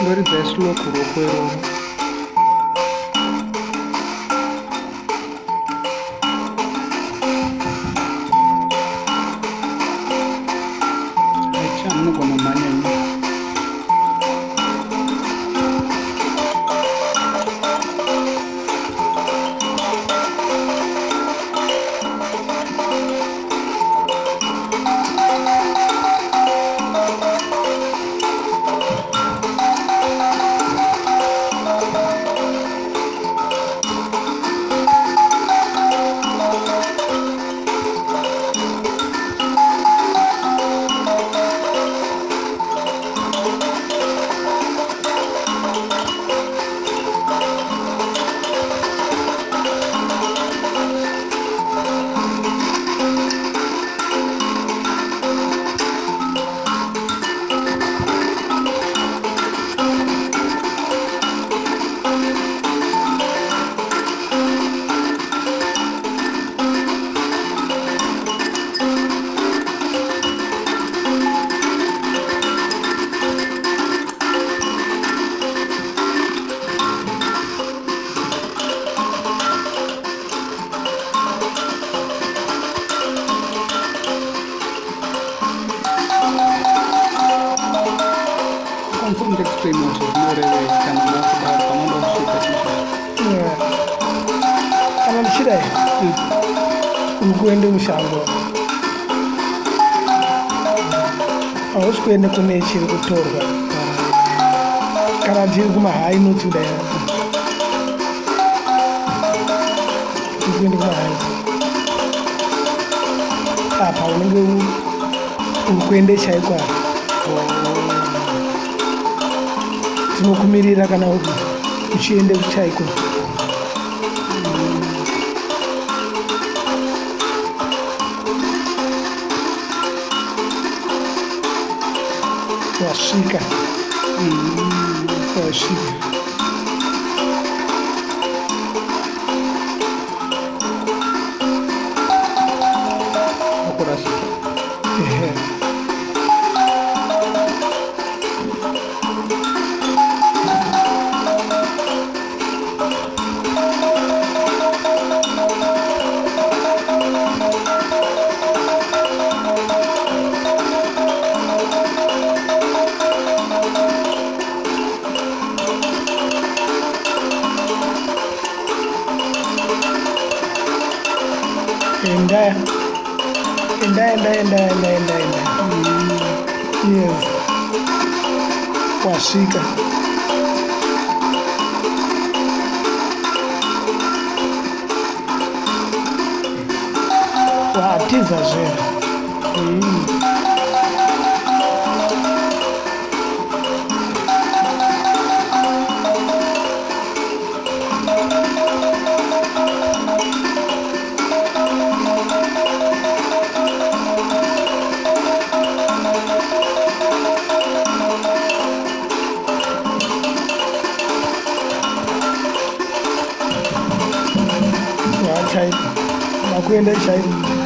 Very best lo kurokwero. Acha mno kono manya. Confirm the explain also. No way can walk about command of super. Yeah. Kanan shida. Ukwende mushango. Awuskwende kune chiri kutorwa. Kana chiri kumahai notuda. Ukwende kumahai. Apa unenge ukwende chaikwa. Tinokumirira kana uchiende kuchaiko. Wasvika. Wasvika. Akurasika. Enda. Yes. Wasvika. Watiza zvera. Wakuenda chai.